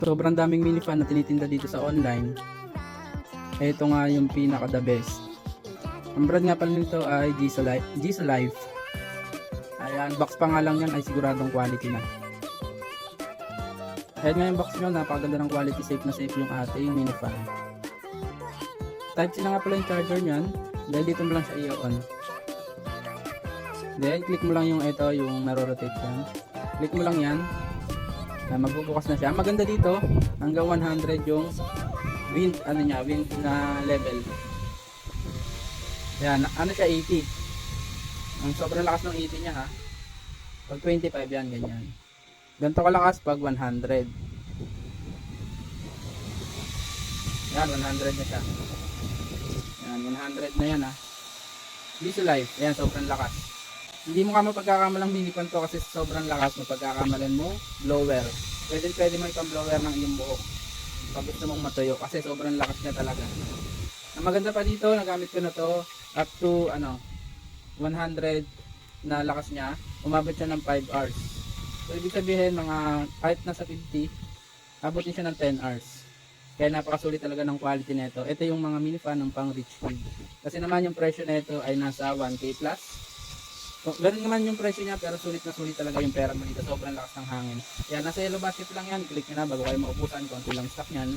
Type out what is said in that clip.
Sobrang daming mini fan na tinitinda dito sa online. Ito nga yung pinaka the best. Ang brand nga pala nito ay Giza Life. Ayan, box pa nga lang yan ay siguradong quality na. Ayan nga yung box nyo, napakaganda ng quality, safe na safe yung ating mini fan. Type C na nga pala yung charger nyan, dahil dito mo lang siya i-on. Then click mo lang yung ito, yung naro-rotate yan. Click mo lang yan. Magbubukas na siya. Maganda dito, hanggang 100 yung wind na level. Yan, ano siya 80. Ang sobrang lakas ng 80 niya ha. Pag 25 yan, ganyan. Ganito kalakas pag 100. Yan, 100 na siya. Yan, 100 na yan ha. Giza Life, yan, sobrang lakas. Hindi mo ka mapagkakamalang minipan to kasi sobrang lakas. Mapagkakamalan mo, blower. Pwede mo itong blower ng iyong buhok pag gusto mong matuyo kasi sobrang lakas niya talaga. Ang maganda pa dito, nagamit ko na to up to 100 na lakas niya, umabot siya ng 5 hours. So ibig sabihin mga kahit nasa 50, abutin siya ng 10 hours. Kaya napakasulit talaga ng quality nito. Ito yung mga mini fan ng pang rich kid. Kasi naman yung presyo nito ay nasa 1K plus. So, ganun naman yung presyo niya pero sulit na sulit talaga yung pera mo dito. Sobrang lakas ng hangin. Yan, nasa yellow basket lang yan. Click nyo na bago kayo maubusan. Konti lang stock nyan.